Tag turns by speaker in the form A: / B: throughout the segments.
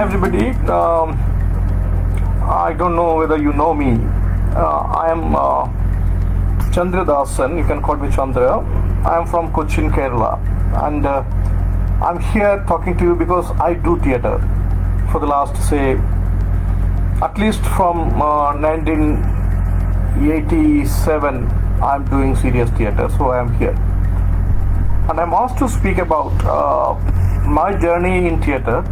A: everybody. I don't know whether you know me. I am Chandra Dasan. You can call me Chandra. I am from Cochin, Kerala, and I'm here talking to you because I do theatre for the last, say, at least from 1987. I'm doing serious theatre, so I am here, and I'm asked to speak about my journey in theatre.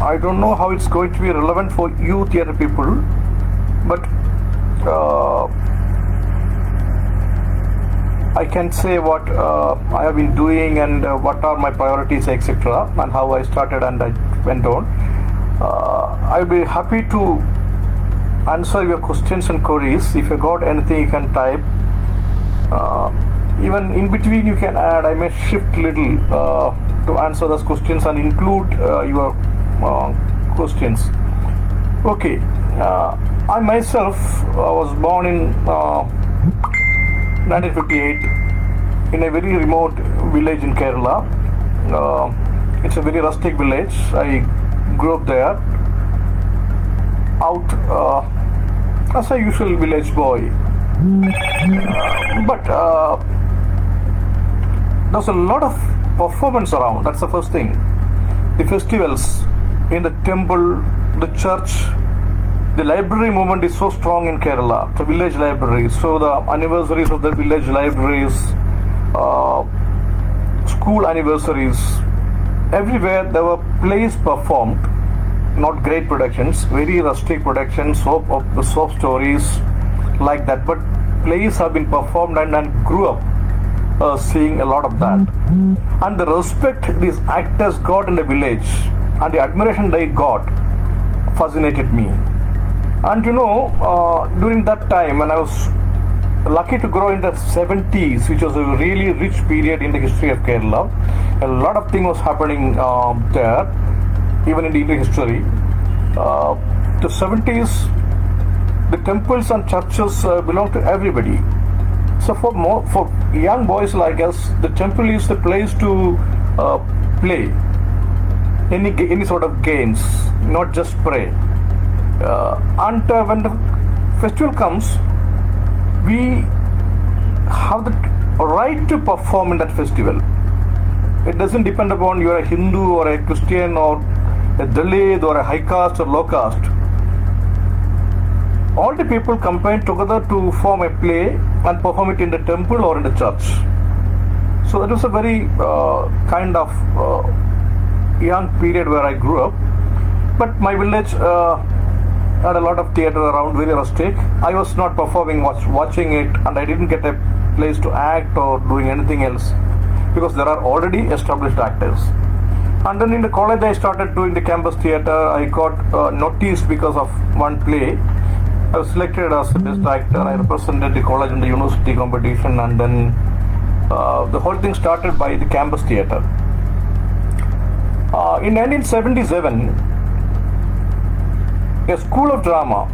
A: I don't know how it's going to be relevant for you theatre people, but I can say what I have been doing and what are my priorities, etc., and how I started and I went on. I'll be happy to answer your questions and queries. If you got anything, you can type. Even in between, you can add. I may shift little to answer those questions and include your questions. Okay. I myself was born in 1958 in a very remote village in Kerala. It's a very rustic village. I grew up there out as a usual village boy. But there's a lot of performance around. That's the first thing. The festivals in the temple, the church, the library movement is so strong in Kerala, the village libraries. So the anniversaries of the village libraries, school anniversaries, everywhere there were plays performed, not great productions, very rustic productions, soap stories like that. But plays have been performed and grew up seeing a lot of that. And the respect these actors got in the village and the admiration they got fascinated me. And during that time when I was lucky to grow in the 70s, which was a really rich period in the history of Kerala, a lot of things was happening there, even in the Indian history. The 70s, the temples and churches belong to everybody. So for young boys like us, the temple is the place to play any sort of games, not just pray. And when the festival comes, we have the right to perform in that festival. It doesn't depend upon you are a Hindu or a Christian or a Dalit or a high caste or low caste. All the people combine together to form a play and perform it in the temple or in the church. So it was a very kind of young period where I grew up. But my village had a lot of theatre around, very rustic. I was not performing, watching it, and I didn't get a place to act or doing anything else because there are already established actors. And then in the college I started doing the campus theatre. I got noticed because of one play. I was selected as the best actor. I represented the college in the university competition, and then the whole thing started by the campus theatre. In 1977, a school of drama,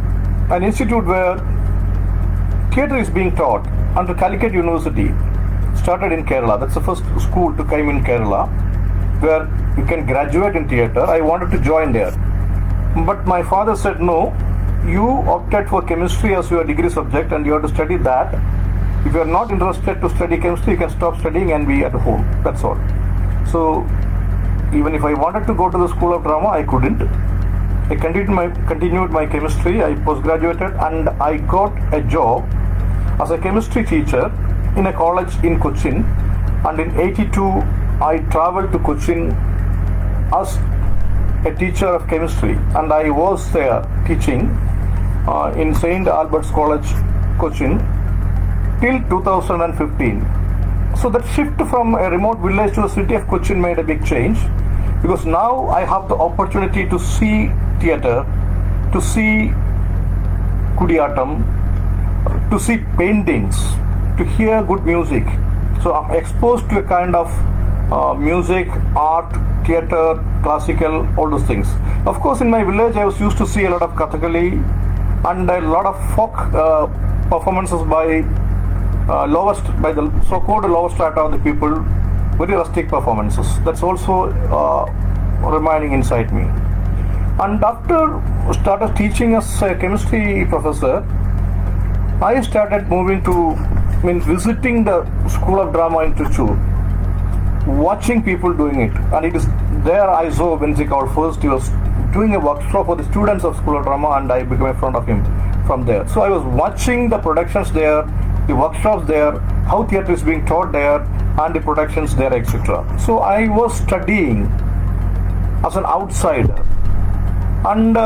A: an institute where theatre is being taught under Calicut University, started in Kerala. That's the first school to come in Kerala where you can graduate in theatre. I wanted to join there, but my father said no. You opted for chemistry as your degree subject and you have to study that. If you are not interested to study chemistry, you can stop studying and be at home. That's all. So even if I wanted to go to the school of drama, I couldn't. I continued my chemistry. I post-graduated and I got a job as a chemistry teacher in a college in Cochin. And in 82, I traveled to Cochin as a teacher of chemistry, and I was there teaching in St. Albert's College, Cochin, till 2015. So that shift from a remote village to the city of Cochin made a big change, because now I have the opportunity to see theatre, to see Kudiyatam, to see paintings, to hear good music. So I'm exposed to a kind of music, art, theatre, classical, all those things. Of course, in my village, I was used to see a lot of Kathakali and a lot of folk performances by the so-called lower strata of the people, very rustic performances. That's also remaining inside me. And after started teaching as a chemistry professor, I started moving to, visiting the School of Drama in Trichy, watching people doing it. And it is there I saw when he called first, he was doing a workshop for the students of School of Drama, and I became a friend of him from there. So I was watching the productions there, the workshops there, how theatre is being taught there, and the productions there, etc. So I was studying as an outsider. And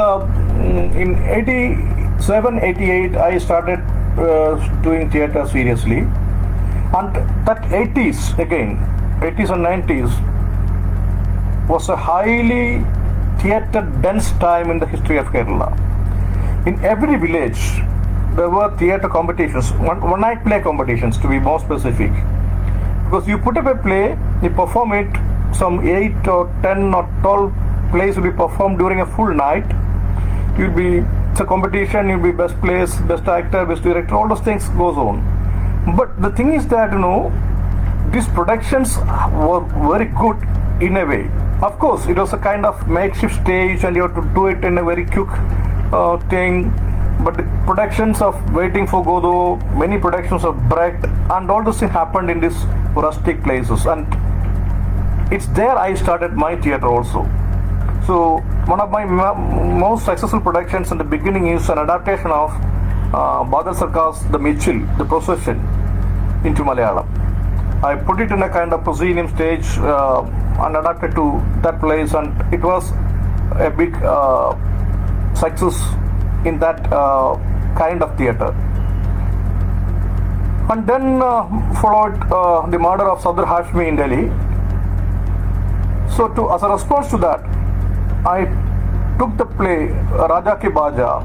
A: in 87, 88, I started doing theatre seriously. And that 80s again, 80s and 90s was a highly theatre dense time in the history of Kerala. In every village, there were theatre competitions, one night play competitions to be more specific. Because you put up a play, you perform it, some 8 or 10 or 12 plays will be performed during a full night. It's a competition, you'll be best plays, best actor, best director, all those things goes on. But the thing is that, these productions were very good in a way. Of course, it was a kind of makeshift stage and you have to do it in a very quick thing. But the productions of Waiting for Godot, many productions of Brecht, and all those things happened in these rustic places. And it's there I started my theatre also. So one of my most successful productions in the beginning is an adaptation of Badal Sarkar's The Mitchell, The Procession, into Malayalam. I put it in a kind of proscenium stage and adapted to that place, and it was a big success in that kind of theatre. And then followed the murder of Sadr Hashmi in Delhi. So as a response to that, I took the play Raja Ki Baja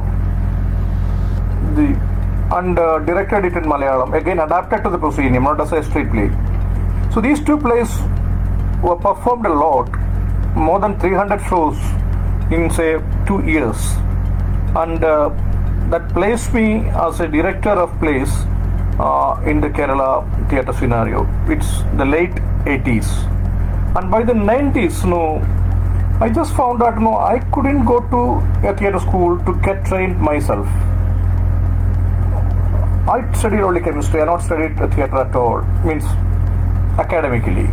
A: and directed it in Malayalam, again adapted to the proscenium, not as a street play. So these two plays were performed a lot, more than 300 shows in say 2 years. And that placed me as a director of plays in the Kerala theatre scenario. It's the late 80s. And by the 90s, I just found out, I couldn't go to a theatre school to get trained myself. I studied only chemistry, I not studied theatre at all, means academically,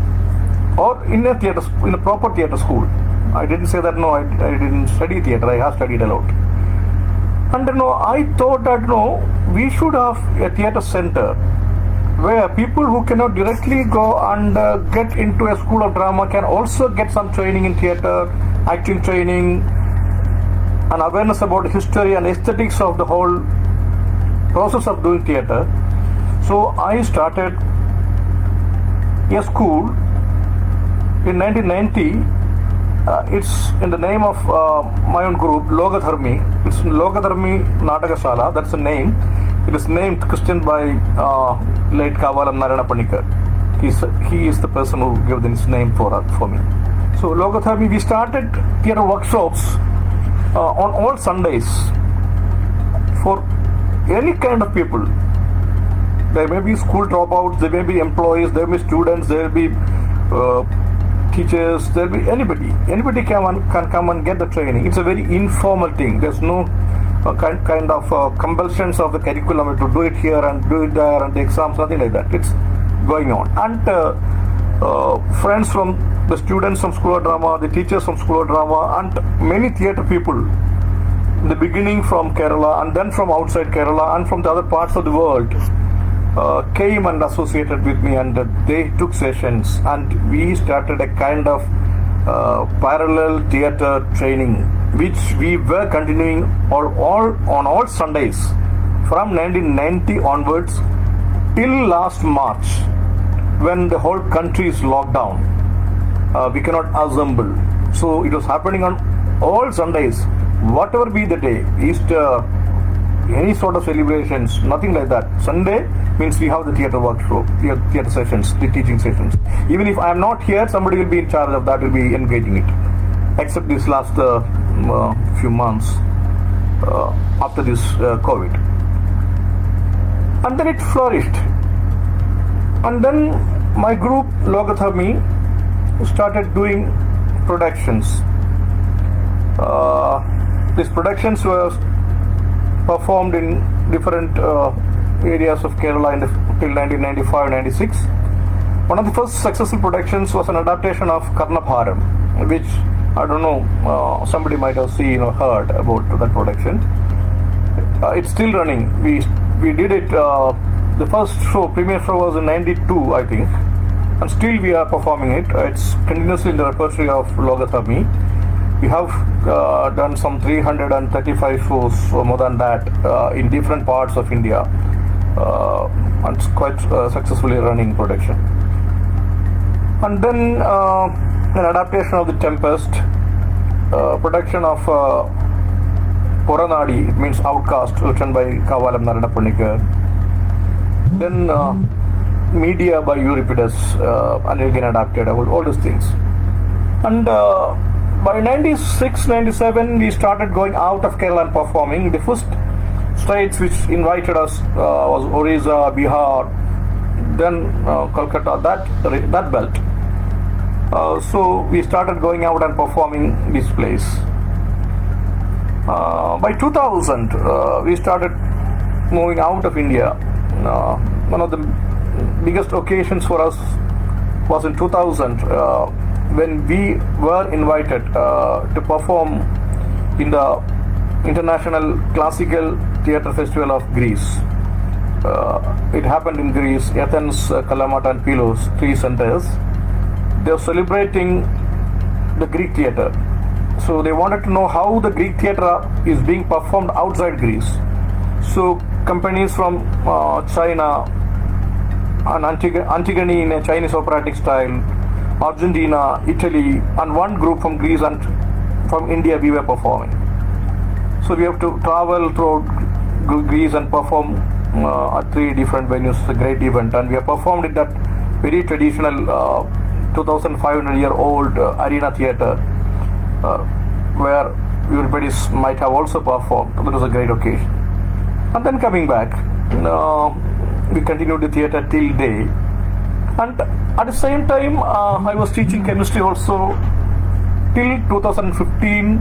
A: or in a proper theatre school. I didn't say that, I didn't study theatre, I have studied a lot. And I thought that we should have a theatre center where people who cannot directly go and get into a school of drama can also get some training in theatre, acting training, and awareness about history and aesthetics of the whole process of doing theatre. So I started a school in 1990. It's in the name of my own group, Logadharmi. It's Logadharmi Nadagashala, that's the name. It is named Christian by late Kavalam Narayana Panikar. He is the person who gave this name for me. So Logadharmi, we started theatre workshops on all Sundays for any kind of people. There may be school dropouts, there may be employees, there may be students, there will be teachers, there will be anybody. Anybody can come and get the training. It's a very informal thing. There's no kind of compulsions of the curriculum to do it here and do it there and the exams, nothing like that. It's going on. And friends from the students from School of Drama, the teachers from School of Drama, and many theatre people in the beginning from Kerala and then from outside Kerala and from the other parts of the world came and associated with me, and they took sessions, and we started a kind of parallel theatre training, which we were continuing on all Sundays from 1990 onwards till last March, when the whole country is locked down. We cannot assemble. So it was happening on all Sundays, whatever be the day, Easter, any sort of celebrations, nothing like that. Sunday means we have the theatre workshop, theatre sessions, the teaching sessions. Even if I am not here, somebody will be in charge of that, will be engaging it. Except this last few months after this COVID. And then it flourished. And then my group, Logadharmi, started doing productions. These productions were performed in different areas of Kerala till 1995-96. One of the first successful productions was an adaptation of Karnabharam, which I don't know, somebody might have seen or heard about that production. It's still running. We did it. The first show, premiere show, was in '92, I think, and still we are performing it. It's continuously in the repertory of Logathami. We have done some 335 shows or more than that in different parts of India, and it's quite successfully running production. And then an adaptation of The Tempest, production of Poranadi, it means Outcast, written by Kavalam Naranapanikar. Then Media by Euripides, and again adapted, all these things. And by 96-97, we started going out of Kerala and performing. The first states which invited us was Orissa, Bihar, then Kolkata, that belt. So we started going out and performing this place. By 2000, we started moving out of India. One of the biggest occasions for us was in 2000 when we were invited to perform in the International Classical Theatre Festival of Greece. It happened in Greece, Athens, Kalamata and Pylos, 3 centers. They were celebrating the Greek theatre. So they wanted to know how the Greek theatre is being performed outside Greece. So companies from China and Antigone in a Chinese operatic style, Argentina, Italy, and one group from Greece and from India we were performing. So we have to travel throughout Greece and perform at 3 different venues. It's a great event, and we have performed in that very traditional 2,500-year-old arena theatre where everybody might have also performed. That was a great occasion. And then coming back, we continued the theatre till day. And at the same time, I was teaching chemistry also till 2015,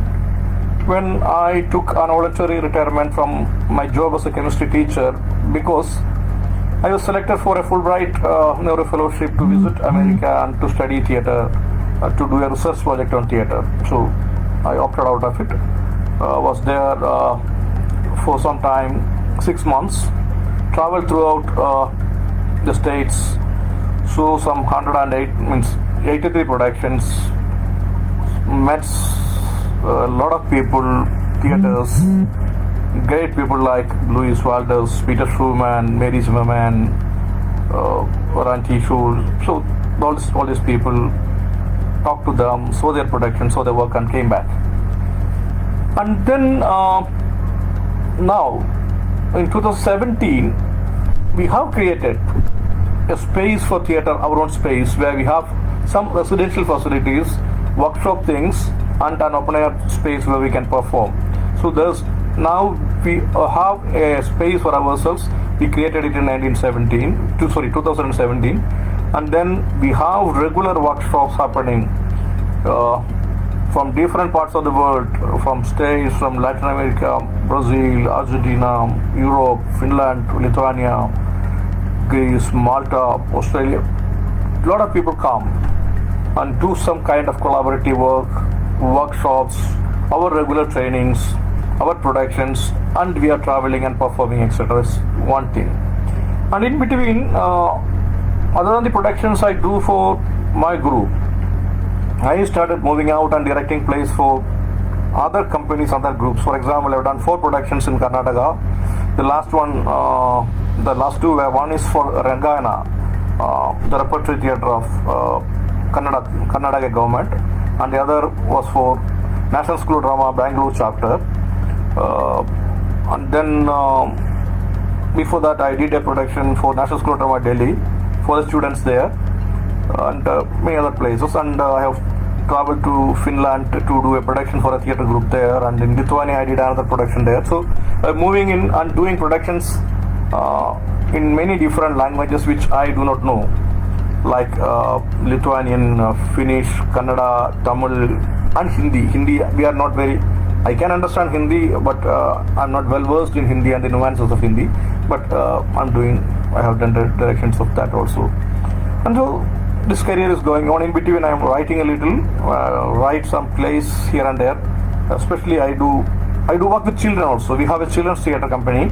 A: when I took an voluntary retirement from my job as a chemistry teacher, because I was selected for a Fulbright Neuro Fellowship to visit America and to study theatre, to do a research project on theatre. So I opted out of it. Was there for some time, 6 months, traveled throughout the states. So some 83 productions, met a lot of people, theatres, great people like Louis Walters, Peter Schumann, Mary Zimmerman, Ranti Schul. So all these people, talked to them, saw their production, saw their work, and came back. And then now in 2017, we have created a space for theatre, our own space, where we have some residential facilities, workshop things, and an open air space where we can perform. So now we have a space for ourselves. We created it in 2017, and then we have regular workshops happening from different parts of the world, from states, from Latin America, Brazil, Argentina, Europe, Finland, Lithuania, Greece, Malta, Australia. A lot of people come and do some kind of collaborative work, workshops, our regular trainings, our productions, and we are traveling and performing, etc. is one thing. And in between, other than the productions I do for my group, I started moving out and directing plays for other companies, other groups. For example, I've done 4 productions in Karnataka. The last two were, one is for Rangayana, the repertory theatre of Karnataka government, and the other was for National School of Drama Bangalore chapter. And then before that, I did a production for National School of Drama Delhi for the students there, and many other places. And I have traveled to Finland to do a production for a theatre group there, and in Lithuania I did another production there. So moving in and doing productions in many different languages which I do not know. like Lithuanian, Finnish, Kannada, Tamil, and Hindi. Hindi, we are not very. I can understand Hindi, but I'm not well versed in Hindi and the nuances of Hindi. But I have done the directions of that also. And so this career is going on. In between, I am writing a little, write some plays here and there. Especially, I do work with children also. We have a children's theatre company,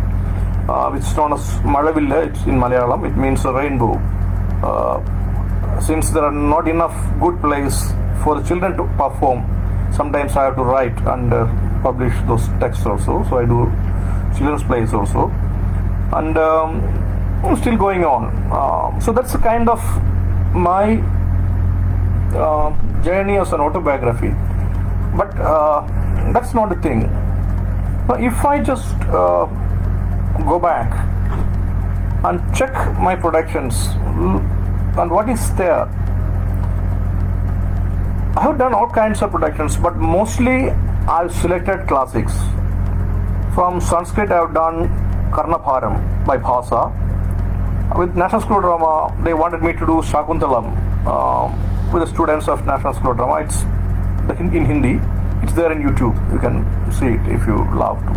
A: which is known as Malavilla. It's in Malayalam. It means a rainbow. Since there are not enough good plays for the children to perform, sometimes I have to write and publish those texts also. So I do children's plays also, and still going on. So that's a kind of my journey as an autobiography. But that's not the thing. If I just go back and check my productions and what is there, I have done all kinds of productions, but mostly I've selected classics. From Sanskrit, I have done Karnabharam by Bhasa. With National School of Drama, they wanted me to do Shakuntalam with the students of National School of Drama. It's in Hindi. It's there in YouTube. You can see it if you love to.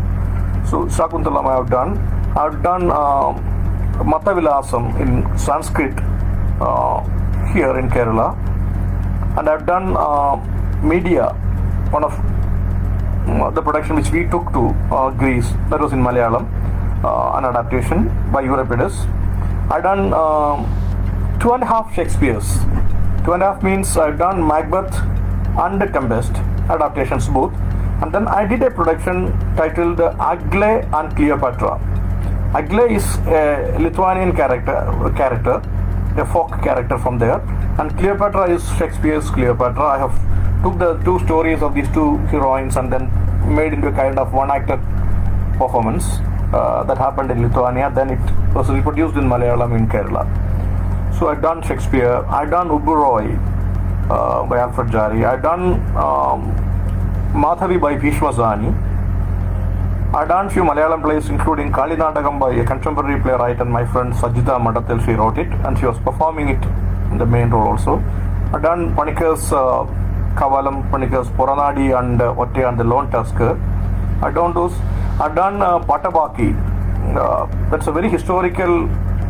A: So Shakuntalam I have done. I've done Matavilasam in Sanskrit here in Kerala. And I've done Media, one of the production which we took to Greece. That was in Malayalam, an adaptation by Euripides. I've done 2.5 Shakespeare's. 2.5 means I've done Macbeth and Tempest adaptations both. And then I did a production titled Agle and Cleopatra. Agle is a Lithuanian character, a folk character from there, and Cleopatra is Shakespeare's Cleopatra. I have took the two stories of these two heroines and then made into a kind of one-acted performance that happened in Lithuania. Then it was reproduced in Malayalam in Kerala. So I've done Shakespeare. I've done Uburoy by Alfred Jarry. I've done Madhavi by Bhishma Zani. I've done few Malayalam plays, including Kali Natakam by a contemporary playwright and my friend Sajita Madathil. She wrote it and she was performing it in the main role also. I've done Panikar's Kavalam, Panikar's Poranadi and Otte and the Lone Tusker. I've done those. I've done Patabaki. That's a very historical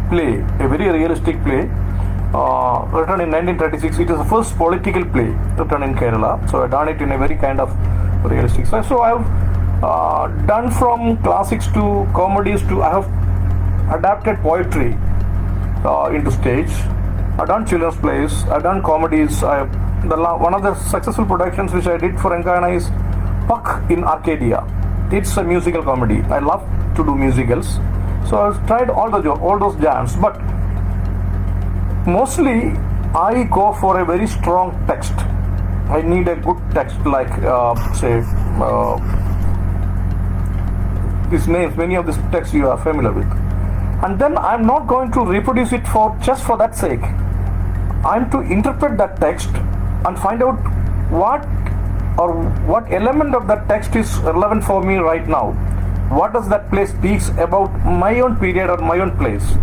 A: play, a very realistic play. Written in 1936. It is the first political play written in Kerala. So I've done it in a very kind of realistic style. So I've done from classics to comedies to I have adapted poetry into stage. I've done children's plays. I've done comedies. One of the successful productions which I did for Enkayana is Puck in Arcadia. It's a musical comedy. I love to do musicals. So I've tried all those jams, but mostly I go for a very strong text. I need a good text like these names, many of these texts you are familiar with. And then I'm not going to reproduce it just for that sake. I'm to interpret that text and find out what element of that text is relevant for me right now. What does that play speaks about my own period or my own place?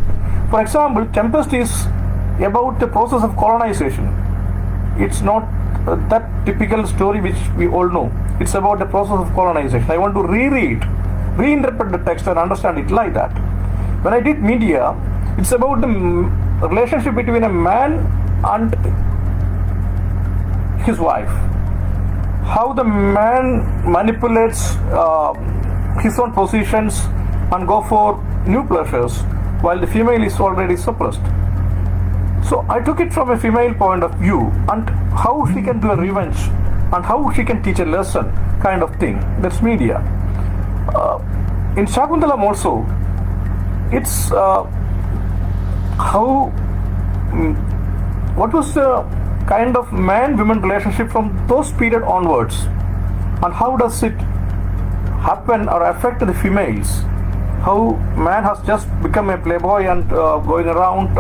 A: For example, Tempest is about the process of colonization. It's not that typical story which we all know. It's about the process of colonization. I want to reinterpret the text and understand it like that. When I did Media, it's about the relationship between a man and his wife. How the man manipulates his own positions and go for new pleasures while the female is already suppressed. So I took it from a female point of view and how she can do a revenge and how she can teach a lesson kind of thing. That's Media. In Shakuntalam also, it's what was the kind of man-woman relationship from those period onwards, and how does it happen or affect the females? How man has just become a playboy and going around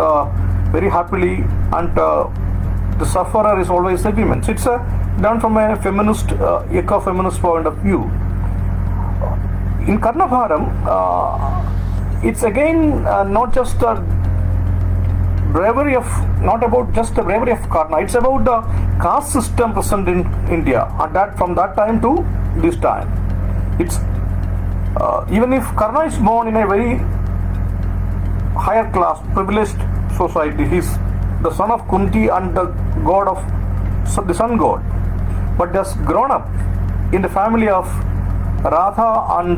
A: very happily, and the sufferer is always the women. So it's done from a feminist, eco-feminist point of view. In Karnabharam, it's again not just bravery of, not about just the bravery of Karna, it's about the caste system present in India, and that from that time to this time. It's even if Karna is born in a very higher class, privileged society, he's the son of Kunti and the god of the sun god, but has grown up in the family of Radha and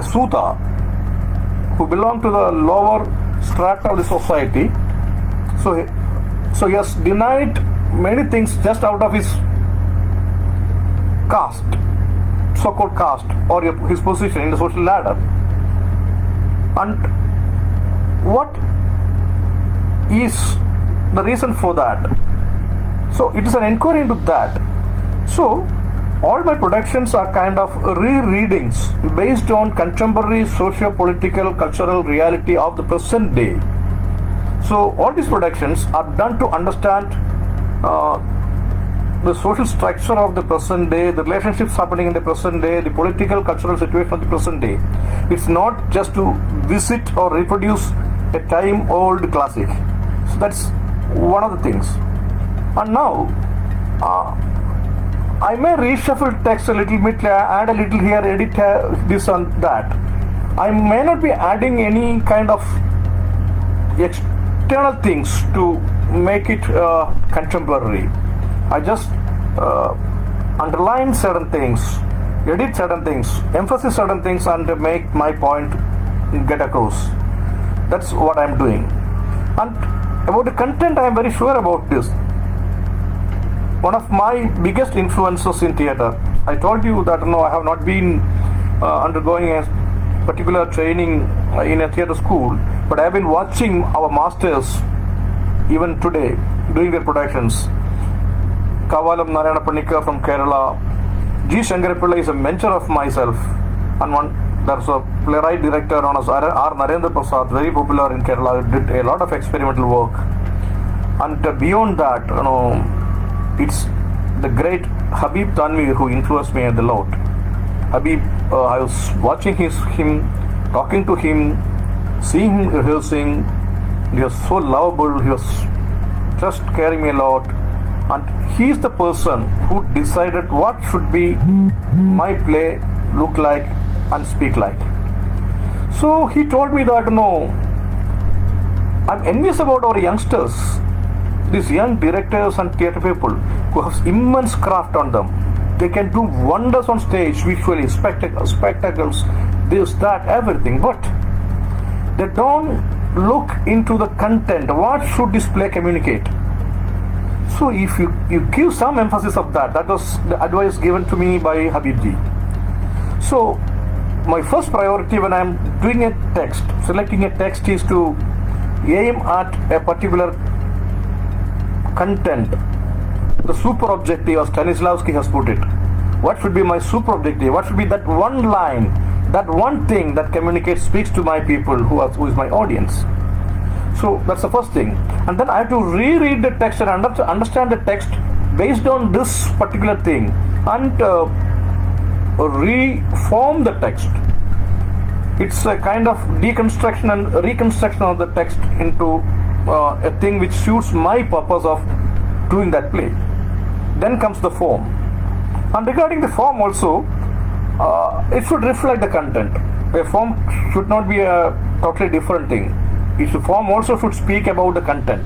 A: Suta, who belong to the lower strata of the society. So he has denied many things just out of his caste, so-called caste, or his position in the social ladder. And what is the reason for that? So it is an inquiry into that. So all my productions are kind of re-readings based on contemporary socio-political cultural reality of the present day. So all these productions are done to understand the social structure of the present day, the relationships happening in the present day, the political cultural situation of the present day. It's not just to visit or reproduce a time-old classic. So that's one of the things. And now I may reshuffle text a little bit, add a little here, edit this and that. I may not be adding any kind of external things to make it contemporary. I just underline certain things, edit certain things, emphasize certain things, and make my point get across. That's what I'm doing. And about the content, I am very sure about this. One of my biggest influences in theatre, I told you that I have not been undergoing a particular training in a theatre school, but I have been watching our masters even today doing their productions. Kavalam Narayana Panikar from Kerala, G. Shankarapilla is a mentor of myself, and there's a playwright director known as R. Narendra Prasad, very popular in Kerala, did a lot of experimental work. And beyond that, it's the great Habib Tanvir who influenced me a lot. Habib, I was watching him, talking to him, seeing him rehearsing. He was so lovable, he was just caring me a lot. And he is the person who decided what should be my play look like and speak like. So he told me that, I'm envious about our youngsters, these young directors and theatre people who have immense craft on them. They can do wonders on stage, visually, spectacles, this, that, everything, but they don't look into the content. What should this play communicate? So if you give some emphasis of that was the advice given to me by Habibji. So my first priority when I'm doing a text, selecting a text, is to aim at a particular content. The super objective, as Stanislavski has put it. What should be my super objective? What should be that one line, that one thing that communicates, speaks to my people, who is my audience? So that's the first thing. And then I have to reread the text and understand the text based on this particular thing, and reform the text. It's a kind of deconstruction and reconstruction of the text into a thing which suits my purpose of doing that play. Then comes the form. And regarding the form also, it should reflect the content. A form should not be a totally different thing. Its form also should speak about the content.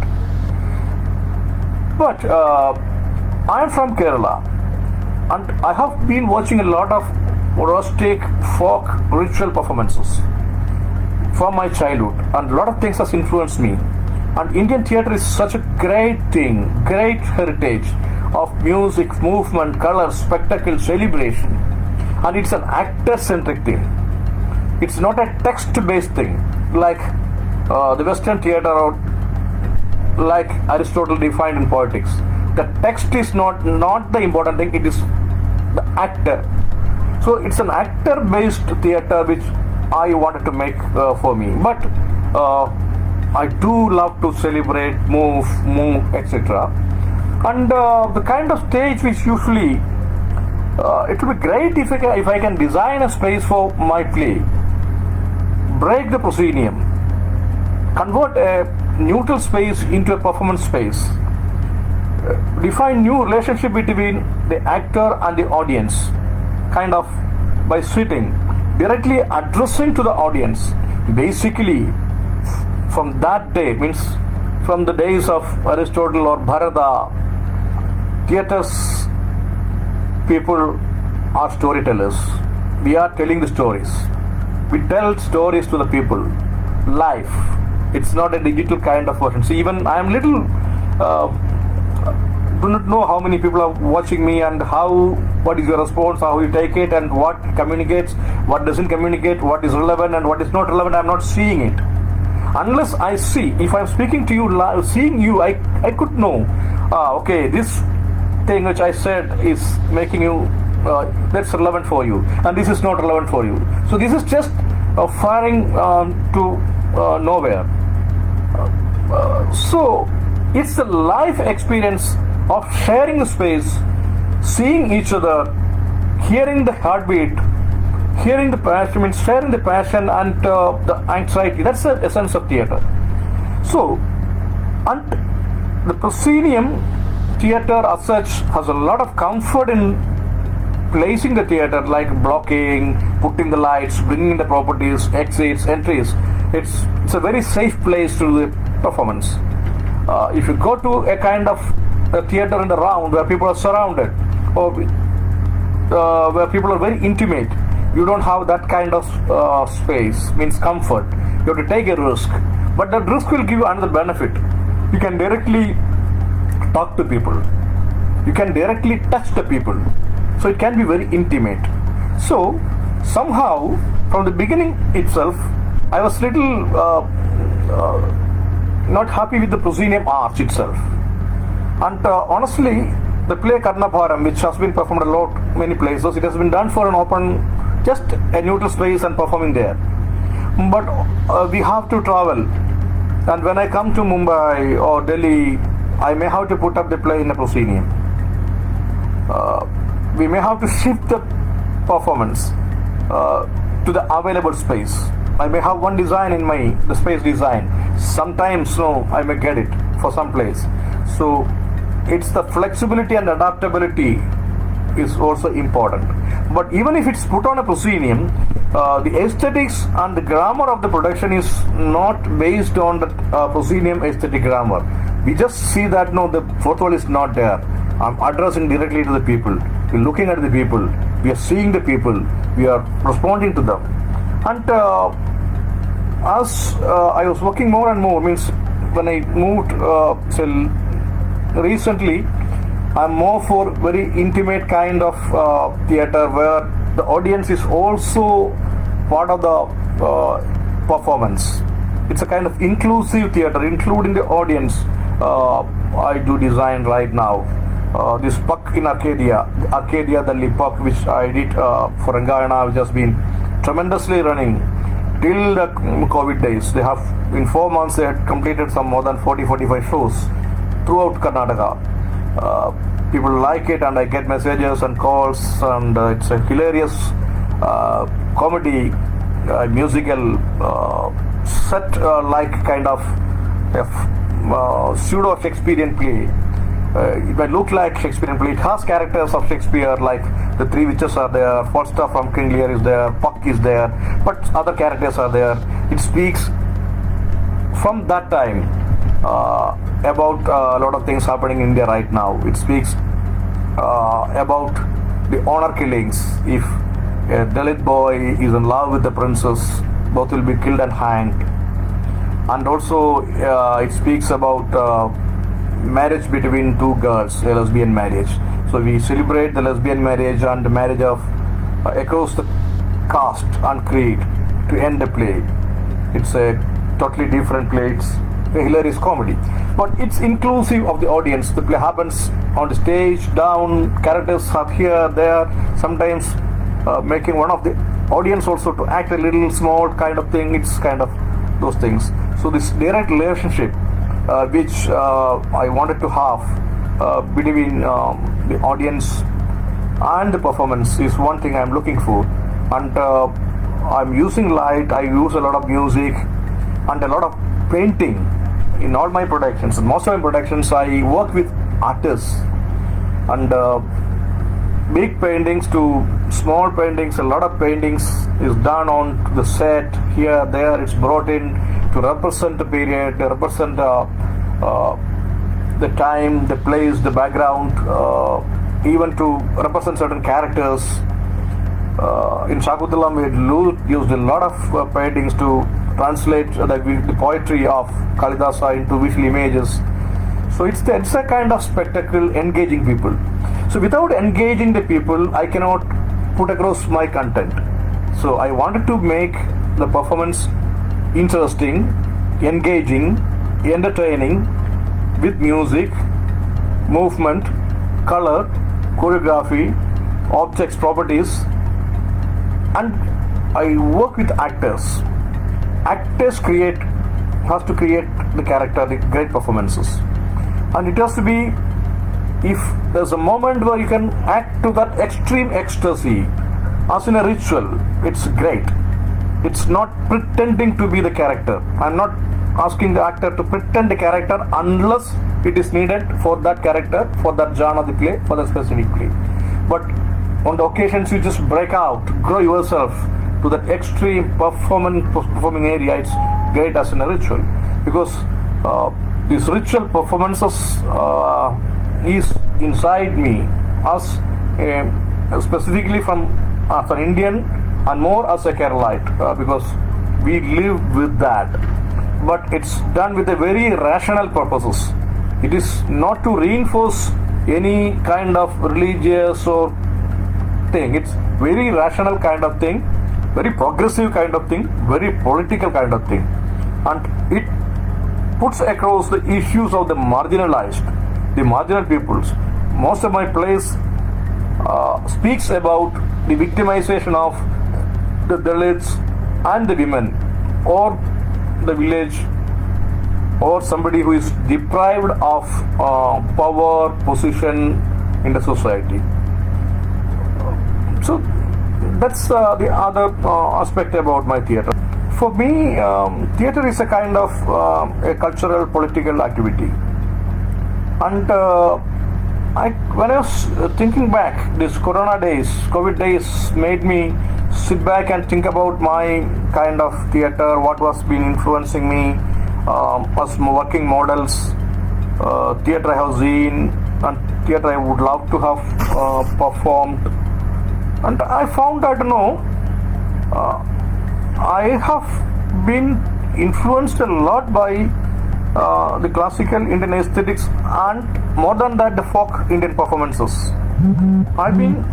A: But I am from Kerala, and I have been watching a lot of rustic folk ritual performances from my childhood, and a lot of things has influenced me. And Indian theatre is such a great thing, great heritage of music, movement, color, spectacle, celebration. And it's an actor-centric thing. It's not a text-based thing like the Western theatre, or like Aristotle defined in Poetics. The text is not the important thing, it is the actor. So it's an actor-based theatre which I wanted to make for me. But I do love to celebrate, move, etc. And the kind of stage which usually, it would be great if I can design a space for my play, break the proscenium, convert a neutral space into a performance space, define new relationship between the actor and the audience, kind of by sitting directly addressing to the audience. Basically, from that day, means from the days of Aristotle or Bharata, theaters people are storytellers. We are telling the stories. We tell stories to the people live. It's not a digital kind of version. So even I am little do not know how many people are watching me and what is your response, how you take it, and what communicates, what doesn't communicate, what is relevant and what is not relevant. I'm not seeing it. Unless I see, if I'm speaking to you live, seeing you, I could know, okay, this thing which I said is making you, that's relevant for you, and this is not relevant for you. So this is just firing to nowhere. So it's the life experience of sharing the space, seeing each other, hearing the heartbeat, hearing the passion, means sharing the passion and the anxiety. That's the essence of theater. So, and the proscenium theater as such has a lot of comfort in placing the theater, like blocking, putting the lights, bringing in the properties, exits, entries. It's a very safe place to do the performance. If you go to a kind of a theater in the round where people are surrounded, or where people are very intimate, you don't have that kind of space, means comfort. You have to take a risk, but that risk will give you another benefit. You can directly talk to people, you can directly touch the people, so it can be very intimate. So somehow from the beginning itself I was little not happy with the proscenium arch itself. And honestly, the play Karnabharam, which has been performed many places, it has been done for an open, just a neutral space and performing there. But we have to travel, and when I come to Mumbai or Delhi, I may have to put up the play in a proscenium. We may have to shift the performance to the available space. I may have one design in the space design. Sometimes I may get it for some place. So it's the flexibility and adaptability is also important. But even if it's put on a proscenium, the aesthetics and the grammar of the production is not based on the proscenium aesthetic grammar. We just see that the fourth wall is not there. I'm addressing directly to the people. We're looking at the people. We are seeing the people. We are responding to them. And as I was working more and more, means when I moved till recently, I'm more for very intimate kind of theater where the audience is also part of the performance. It's a kind of inclusive theater, including the audience. I do design right now. This Puck in Arcadia, the Puck, which I did for Rangayana, which has been tremendously running till the COVID days. They have, in 4 months, they had completed some more than 40-45 shows throughout Karnataka. People like it, and I get messages and calls, and it's a hilarious comedy, musical, set like kind of pseudo Shakespearean play. It might look like Shakespearean play. It has characters of Shakespeare, like the three witches are there, Falstaff from King Lear is there, Puck is there, but other characters are there. It speaks from that time about a lot of things happening in India right now. It speaks about the honor killings. If a Dalit boy is in love with the princess, both will be killed and hanged. And also it speaks about marriage between two girls, a lesbian marriage. So we celebrate the lesbian marriage and the marriage of across the caste and creed to end the play. It's a totally different play. It's a hilarious comedy, but it's inclusive of the audience. The play happens on the stage, down, characters are here, there, sometimes making one of the audience also to act a little small kind of thing. It's kind of those things. So this direct relationship which I wanted to have between the audience and the performance is one thing I'm looking for. And I'm using light, I use a lot of music and a lot of painting. In all my productions, most of my productions, I work with artists, and big paintings to small paintings, a lot of paintings is done on the set, here, there, it's brought in to represent the period, to represent the time, the place, the background, even to represent certain characters. In Shakuntalam, we used a lot of paintings to translate the poetry of Kalidasa into visual images. So it's a kind of spectacle engaging people. So without engaging the people, I cannot put across my content. So I wanted to make the performance interesting, engaging, entertaining, with music, movement, color, choreography, objects, properties, and I work with actors. Actors has to create the character, the great performances, and it has to be, if there's a moment where you can act to that extreme ecstasy as in a ritual, it's great. It's not pretending to be the character. I'm not asking the actor to pretend the character unless it is needed for that character, for that genre of the play, for that specific play. But on the occasions you just break out, grow yourself to that extreme performing area, it's great as in a ritual, because these ritual performances is inside me as specifically from as an Indian and more as a Keralite, because we live with that. But it's done with a very rational purposes. It is not to reinforce any kind of religious or thing. It's very rational kind of thing, very progressive kind of thing, very political kind of thing, and it puts across the issues of the marginalized, the marginal peoples. Most of my plays speaks about the victimization of the Dalits and the women, or the village, or somebody who is deprived of power, position in the society. So that's the other aspect about my theatre. For me, theatre is a kind of a cultural, political activity. And when I was thinking back, these Corona days, COVID days made me sit back and think about my kind of theatre, what was been influencing me, as working models, theatre I have seen, and theatre I would love to have performed. And I found that, I have been influenced a lot by the classical Indian aesthetics, and more than that, the folk Indian performances. I've been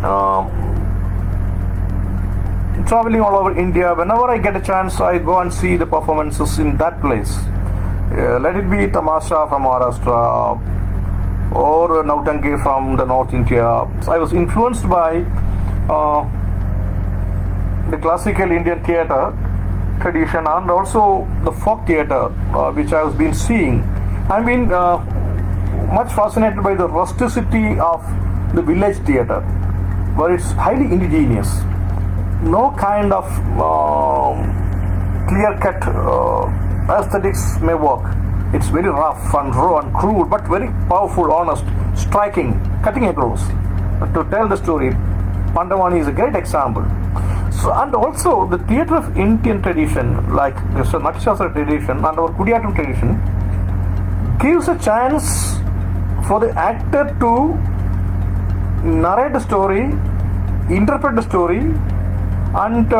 A: traveling all over India. Whenever I get a chance, I go and see the performances in that place. Let it be Tamasha from Maharashtra or Nautanki from the North India. So I was influenced by the classical Indian theatre tradition and also the folk theatre which I have been seeing. I've been much fascinated by the rusticity of the village theatre, where it's highly indigenous. No kind of clear-cut aesthetics may work. It's very rough and raw and crude, but very powerful, honest, striking, cutting across. To tell the story, Pandavani is a great example. So, and also the theatre of Indian tradition, like the Natashastra tradition and our Kudiyattam tradition, gives a chance for the actor to narrate the story, interpret the story, and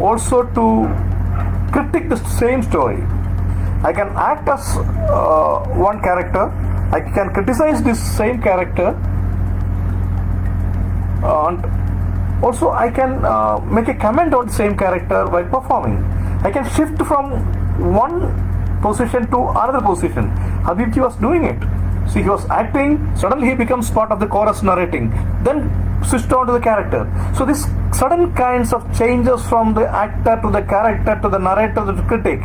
A: also to critique the same story. I can act as one character, I can criticize this same character, and also I can make a comment on the same character while performing. I can shift from one position to another position. Habibji was doing it. See, he was acting, suddenly he becomes part of the chorus narrating, then switched on to the character. So these sudden kinds of changes from the actor to the character to the narrator to the critic,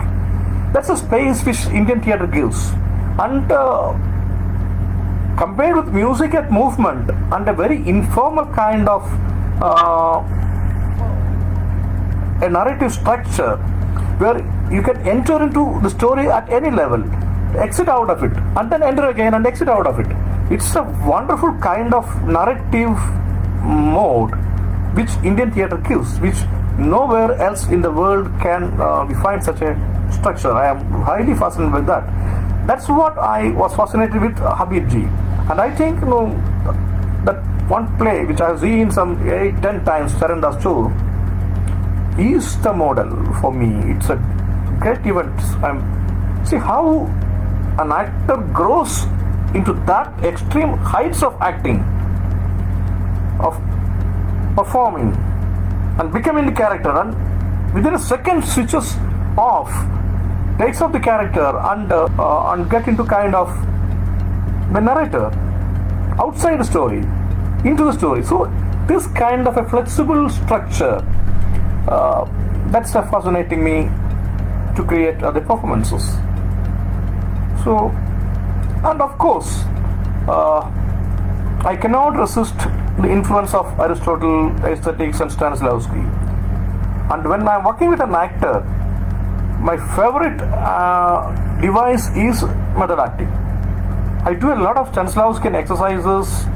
A: that's a space which Indian theatre gives. And compared with music and movement and a very informal kind of a narrative structure where you can enter into the story at any level, exit out of it, and then enter again and exit out of it. It's a wonderful kind of narrative mode which Indian theatre gives, which nowhere else in the world can we find such a structure. I am highly fascinated with that. That's what I was fascinated with Habibji. And I think that one play which I have seen some 8-10 times, Sarandas too, is the model for me. It's a great event. See how an actor grows into that extreme heights of acting, of performing and becoming the character, and within a second switches off, takes off the character and get into kind of the narrator outside the story, into the story. So this kind of a flexible structure, that's fascinating me to create the performances. So, and of course, I cannot resist the influence of Aristotle, aesthetics, and Stanislavski. And when I'm working with an actor, my favorite device is method acting. I do a lot of Stanislavskian exercises,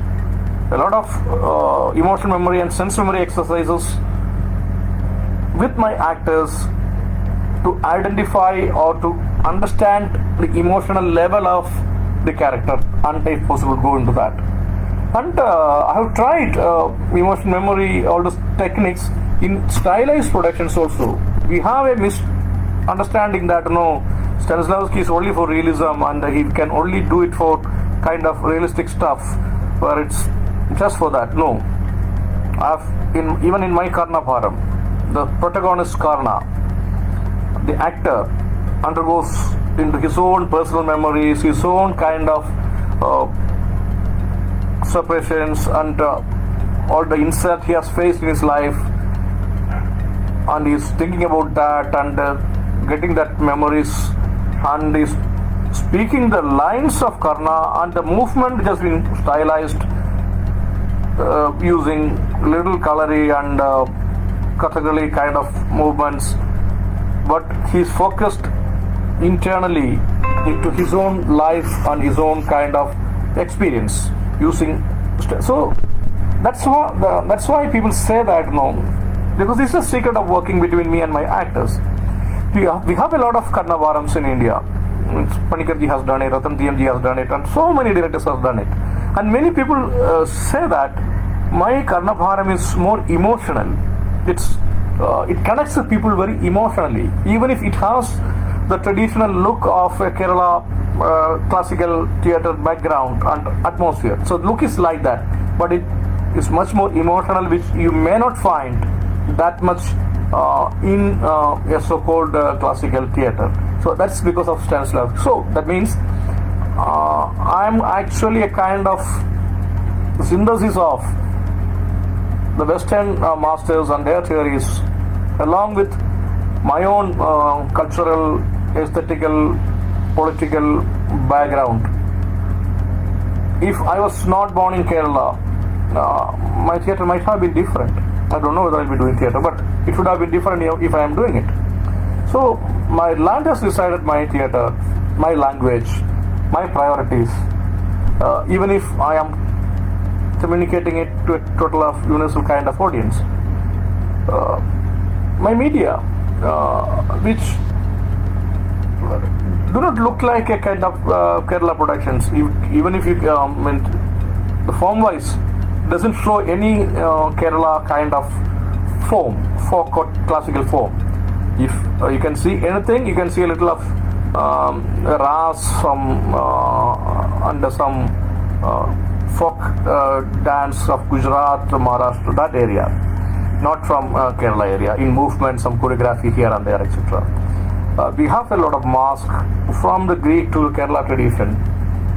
A: a lot of emotional memory and sense memory exercises with my actors to identify or to understand the emotional level of the character, and if possible go into that. And I have tried emotional memory, all those techniques in stylized productions also. We have a misunderstanding that Stanislavski is only for realism and he can only do it for kind of realistic stuff where it's just for that. No, even in my Karna Bharam, the protagonist Karna, the actor undergoes into his own personal memories, his own kind of separations and all the insult he has faced in his life, and he's thinking about that and getting that memories, and he's speaking the lines of Karna, and the movement has been stylized using little colory and Kathakali kind of movements, but he's focused internally into his own life and his own kind of experience using. So that's why people say that because this is the secret of working between me and my actors. We have a lot of Karna Bharams in India. Panikarji has done it, Ratan TMG has done it, and so many directors have done it. And many people say that my Karna Bharam is more emotional. It connects with people very emotionally, even if it has the traditional look of a Kerala classical theatre background and atmosphere. So the look is like that, but it is much more emotional, which you may not find that much in a so-called classical theatre. So that's because of Stanislavski. So that means I'm actually a kind of synthesis of the Western masters and their theories, along with my own cultural, aesthetical, political background. If I was not born in Kerala, my theatre might have been different. I don't know whether I'll be doing theatre, but it would have been different if I am doing it. So my land has decided my theatre, my language, my priorities. Even if I am communicating it to a total of universal kind of audience. My media, which do not look like a kind of Kerala productions, even if you the form wise doesn't show any Kerala kind of form, folk or classical form. If you can see anything, you can see a little of ras, some under some folk dance of Gujarat, Maharashtra, that area, not from Kerala area, in movement, some choreography here and there, etc. We have a lot of mask from the Greek to the Kerala tradition.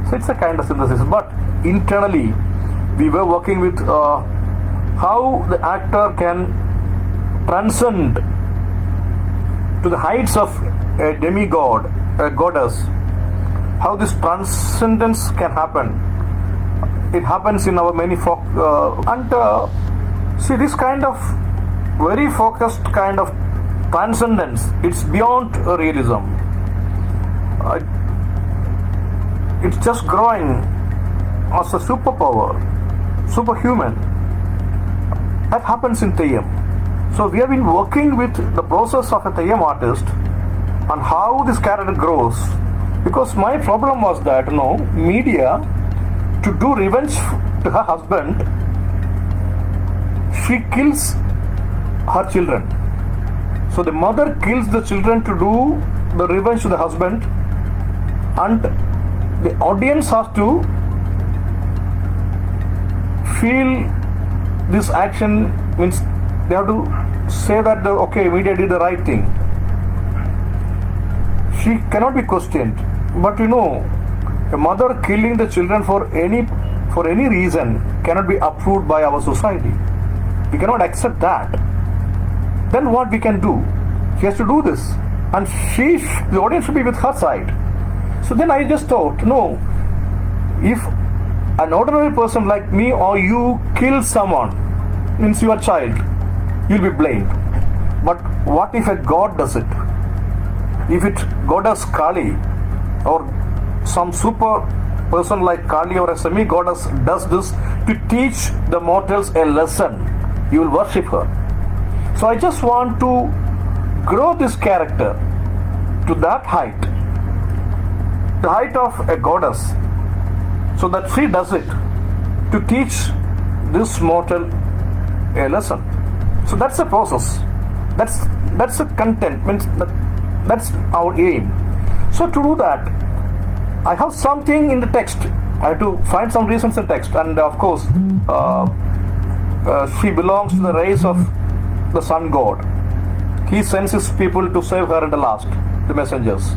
A: So it's a kind of synthesis, but internally we were working with how the actor can transcend to the heights of a demigod, a goddess, how this transcendence can happen. It happens in our many folk see this kind of very focused kind of transcendence. It's beyond realism. Uh, it's just growing as a superpower, superhuman. That happens in Theyyam. So we have been working with the process of a Theyyam artist and how this character grows. Because my problem was that, media, to do revenge to her husband, she kills her children. So the mother kills the children to do the revenge to the husband, and the audience has to feel this action, means they have to say that okay, media did the right thing. She cannot be questioned. But a mother killing the children for any reason cannot be approved by our society. We cannot accept that. Then what we can do? She has to do this, and the audience should be with her side. So then I just thought, no, if an ordinary person like me or you kill someone, means your child, you'll be blamed. But what if a god does it? If goddess Kali or some super person like Kali or a semi-goddess does this to teach the mortals a lesson, you will worship her. So I just want to grow this character to that height, the height of a goddess, so that she does it to teach this mortal a lesson. So that's the process. That's the content. Means that's our aim. So to do that, I have something in the text. I have to find some reasons in text, and of course, she belongs to the race of the sun god. He sends his people to save her at the last, the messengers,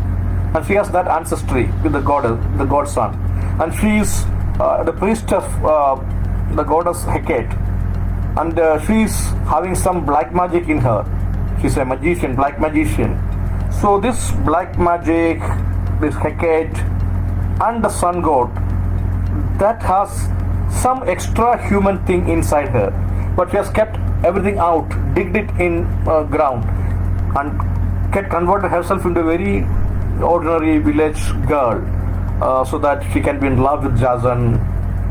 A: and she has that ancestry with the god sun, and she is the priest of the goddess Hecate, and she is having some black magic in her. She's a magician, black magician. So this black magic, this Hecate and the sun god, that has some extra human thing inside her, but she has kept everything out, digged it in ground, and converted herself into a very ordinary village girl, so that she can be in love with Jazan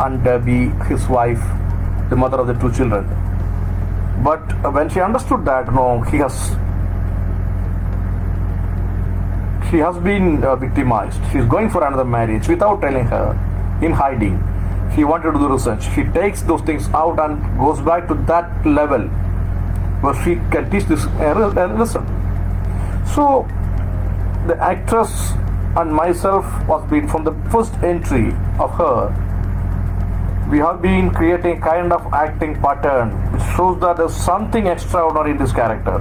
A: and be his wife, the mother of the two children. But when she understood that, she has been victimized. She's going for another marriage without telling her, in hiding. She wanted to do research. She takes those things out and goes back to that level where she can teach this lesson. So the actress and myself was been from the first entry of her. We have been creating a kind of acting pattern which shows that there's something extraordinary in this character,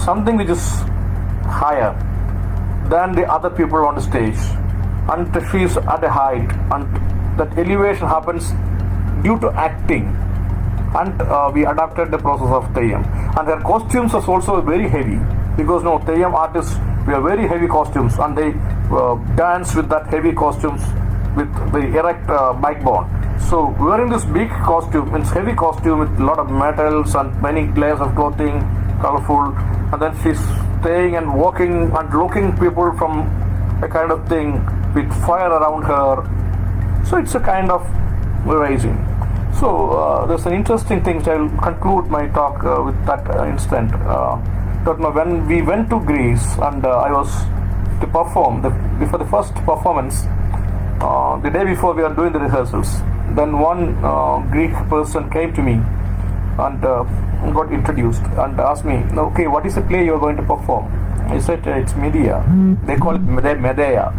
A: something which is higher than the other people on the stage, and she is at a height, and that elevation happens due to acting. And we adapted the process of Theyyam, and their costumes are also very heavy, because Theyyam artists wear very heavy costumes, and they dance with that heavy costumes with the erect backbone. So wearing this big costume, means heavy costume with a lot of metals and many layers of clothing, colorful, and then she's staying and walking and looking people from a kind of thing with fire around her. So it's a kind of rising. So there's an interesting thing. I'll conclude my talk with that instant. When we went to Greece and I was to perform before the first performance, the day before we were doing the rehearsals, then one Greek person came to me and got introduced and asked me, okay, what is the play you are going to perform? I said, it's Medea. They call it Medea.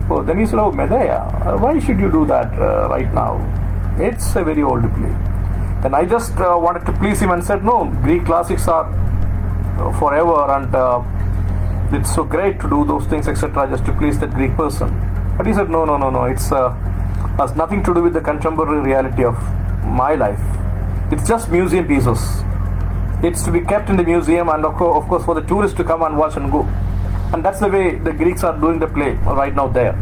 A: So then he said, oh, Medea, why should you do that right now? It's a very old play. Then I just wanted to please him and said, no, Greek classics are forever, and it's so great to do those things, etc., just to please that Greek person. But he said, no, it's has nothing to do with the contemporary reality of my life. It's just museum pieces. It's to be kept in the museum, and of course for the tourists to come and watch and go. And that's the way the Greeks are doing the play right now there.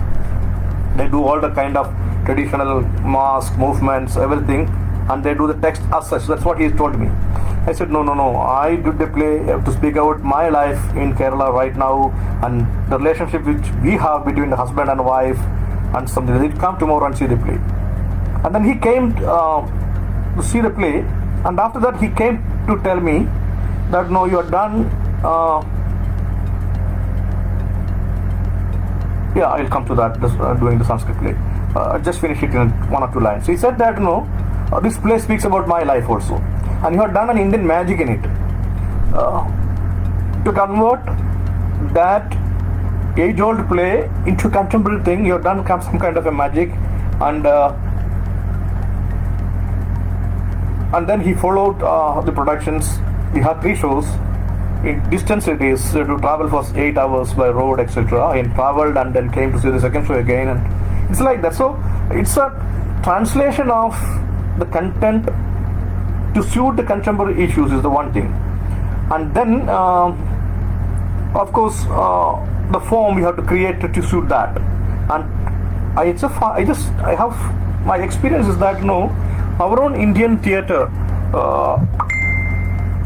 A: They do all the kind of traditional mask, movements, everything, and they do the text as such. That's what he told me. I said, no. I did the play to speak about my life in Kerala right now and the relationship which we have between the husband and wife and something. He'd come tomorrow and see the play. And then he came to see the play, and after that he came to tell me that no, you are done. I'll come to that, doing the Sanskrit play. Just finish it in 1 or 2 lines. So he said that this play speaks about my life also, and you have done an Indian magic in it. To convert that age-old play into contemporary thing, you have done some kind of a magic, and then he followed the productions. We had 3 shows. In distance it is to travel for 8 hours by road, etc. He traveled and then came to see the second show again, and it's like that. So it's a translation of the content to suit the contemporary issues is the one thing, and then of course the form we have to create to suit that. And I have my experience is that our own Indian theatre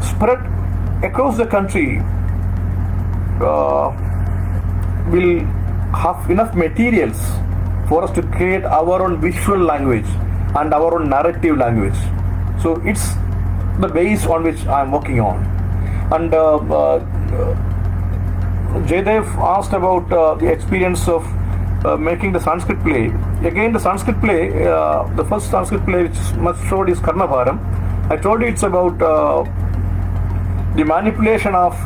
A: spread across the country will have enough materials for us to create our own visual language and our own narrative language. So it's the base on which I am working on. And Jaydev asked about the experience of making the Sanskrit play. Again, the Sanskrit play, the first Sanskrit play which much showed is Karnabharam. I told you it's about the manipulation of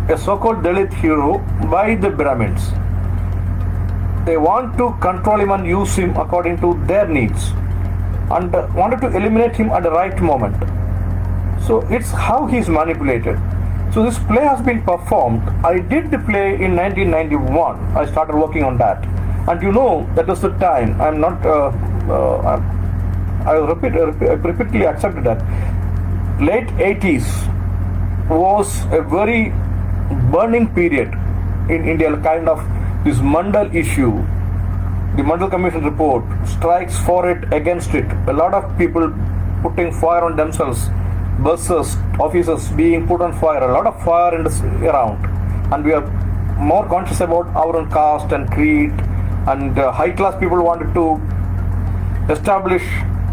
A: a so-called Dalit hero by the Brahmins. They want to control him and use him according to their needs, and wanted to eliminate him at the right moment. So it's how he is manipulated. So this play has been performed. I did the play in 1991. I started working on that, and that was the time. I'm not. I repeatedly accepted that. Late 80s was a very burning period in India, kind of this Mandal issue. The Mandal Commission report, strikes for it, against it. A lot of people putting fire on themselves, buses, offices being put on fire, a lot of fire around. And we are more conscious about our own caste and creed, and high class people wanted to establish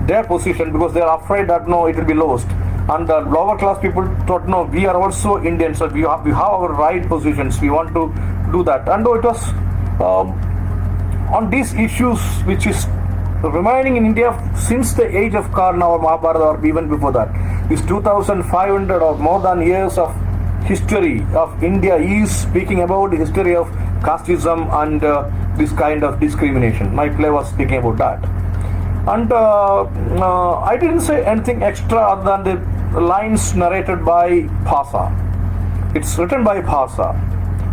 A: their position because they are afraid that it will be lost. And the lower class people thought, no, we are also Indians, so we have our right positions, we want to do that. And it was on these issues which is remaining in India since the age of Karna or Mahabharata, or even before that. This 2500 or more than years of history of India is speaking about the history of casteism and this kind of discrimination. My play was speaking about that. And I didn't say anything extra other than the lines narrated by Bhasa. It's written by Bhasa,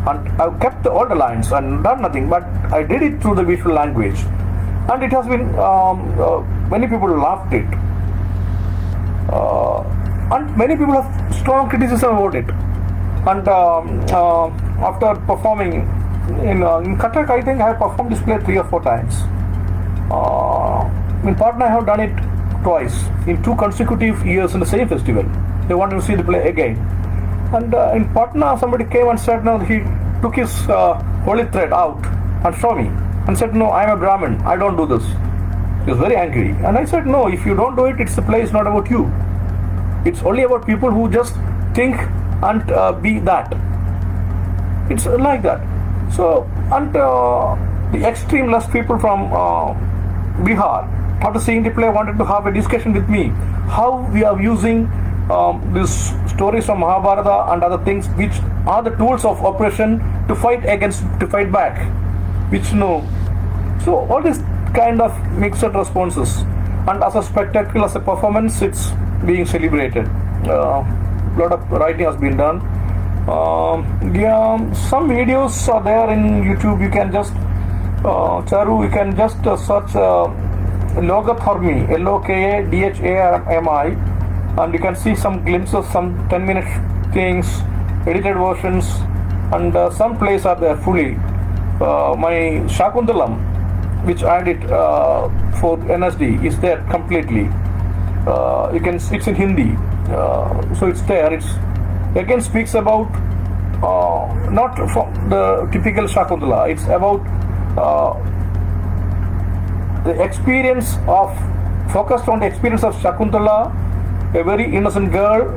A: and I've kept all the lines and done nothing, but I did it through the visual language, and it has been many people loved it, and many people have strong criticism about it. And after performing in Cuttack, I think I have performed this play 3 or 4 times. In Patna, I have done it twice in 2 consecutive years in the same festival. They wanted to see the play again. And in Patna, somebody came and said, no, he took his holy thread out and showed me and said, no, I am a Brahmin, I don't do this. He was very angry. And I said, no, if you don't do it, the play is not about you. It's only about people who just think and be that. It's like that. So, and the extreme left people from Bihar, after seeing the play, wanted to have a discussion with me how we are using these stories from Mahabharata and other things which are the tools of oppression to fight back, which so all this kind of mixed responses, and as a spectacle, as a performance, it's being celebrated. A lot of writing has been done. Some videos are there in YouTube. You can just Charu, you can just search Logadharmi, Lokadharmi, and you can see some glimpses, some 10-minute things, edited versions, and some plays are there fully. My Shakuntalam, which I did for NSD, is there completely. you can, it's in Hindi, so it's there. It's again speaks about not from the typical Shakuntala. It's about the experience of, focused on the experience of Shakuntala, a very innocent girl,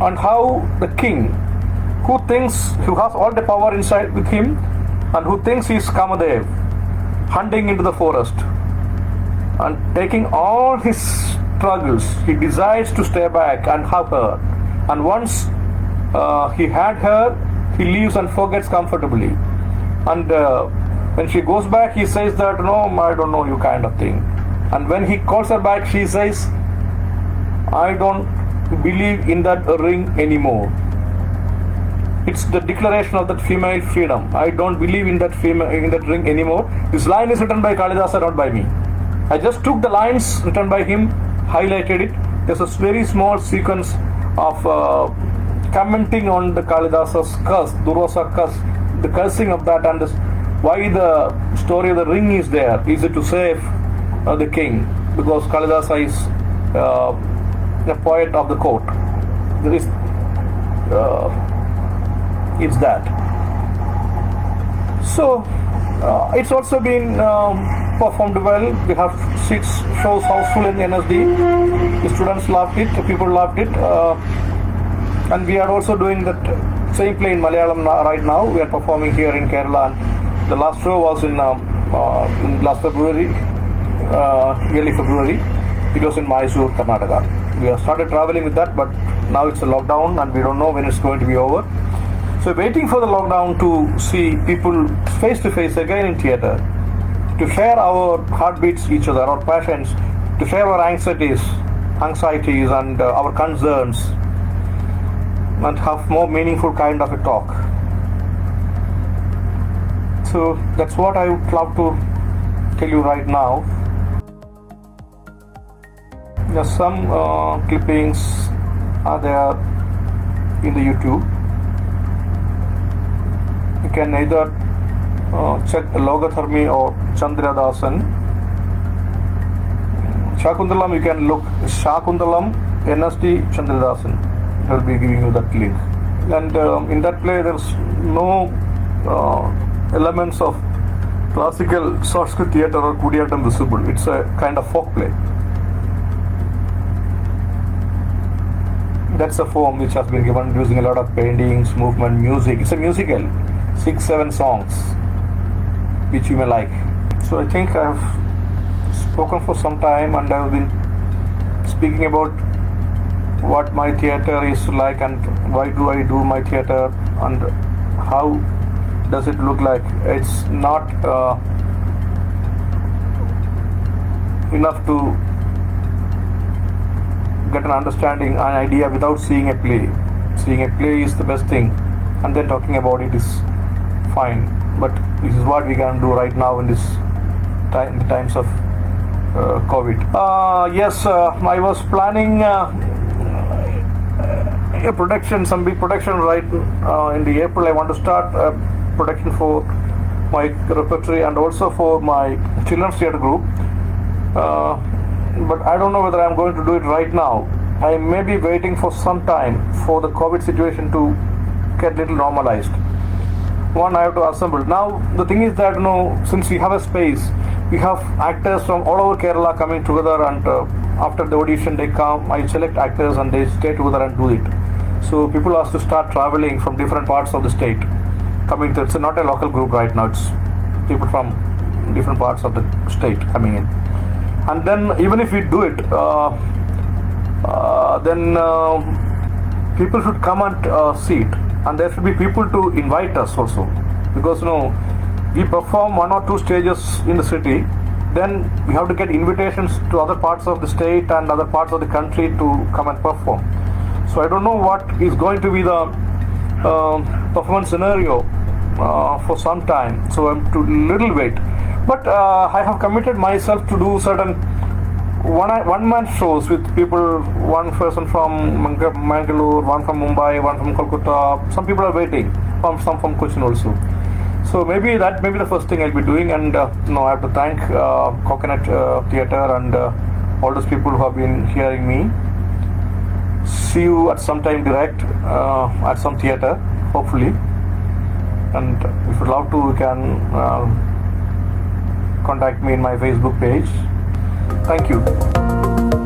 A: and how the king, who has all the power inside with him, and who thinks he's Kamadev, hunting into the forest and taking all his struggles, he decides to stay back and have her. And once he had her, he leaves and forgets comfortably. And when she goes back, he says that, no, I don't know you, kind of thing. And when he calls her back, she says, I don't believe in that ring anymore. It's the declaration of that female freedom. I don't believe in that ring anymore. This line is written by Kalidasa, not by me. I just took the lines written by him, highlighted it. There's a very small sequence of commenting on the Kalidasa's curse, Durvasa curse, the cursing of that, and why the story of the ring is there. Is it to save the king? Because Kalidasa is a poet of the court. There is it's that. So it's also been performed well. We have 6 shows houseful in NSD. The students loved it, the people loved it, and we are also doing that same play in Malayalam right now. We are performing here in Kerala, and the last show was in last February, early February. It was in Mysore, Karnataka. We have started traveling with that, but now it's a lockdown and we don't know when it's going to be over. So waiting for the lockdown to see people face to face again in theatre, to share our heartbeats each other, our passions, to share our anxieties and our concerns, and have more meaningful kind of a talk. So that's what I would love to tell you right now. There are some clippings are there in the YouTube. You can either check Logatharmi or Chandra Dasan. Shakuntalam, you can look Shakuntalam NSD Chandradasan. I will be giving you that link. And in that play, there's no elements of classical Sanskrit theatre or Kudiyatam visible. It's a kind of folk play. That's a form which has been given using a lot of paintings, movement, music. It's a musical, 6-7 songs, which you may like. So I think I have spoken for some time, and I have been speaking about what my theatre is like and why do I do my theatre and how does it look like. It's not enough to get an understanding, an idea without seeing a play. Seeing a play is the best thing, and then talking about it is fine. But this is what we can do right now in this time, the times of COVID. Yes, I was planning a production, some big production right in the April. I want to start a production for my repertory and also for my children's theatre group. But I don't know whether I'm going to do it right now. I may be waiting for some time for the COVID situation to get little normalized. One, I have to assemble. Now, the thing is that, since we have a space, we have actors from all over Kerala coming together, and after the audition they come, I select actors and they stay together and do it. So people have to start traveling from different parts of the state. Coming to, it's not a local group right now, it's people from different parts of the state coming in. And then even if we do it, then people should come and see it, and there should be people to invite us also, because we perform 1 or 2 stages in the city, then we have to get invitations to other parts of the state and other parts of the country to come and perform. So I don't know what is going to be the performance scenario for some time, so I'm to little wait. But I have committed myself to do certain one-man shows with people, one person from Mangalore, one from Mumbai, one from Kolkata. Some people are waiting, some from Cochin also. So maybe that may be the first thing I'll be doing, and I have to thank Coconut Theatre and all those people who have been hearing me. See you at some time direct at some theater, hopefully. And if you'd love to, you can contact me in my Facebook page. Thank you.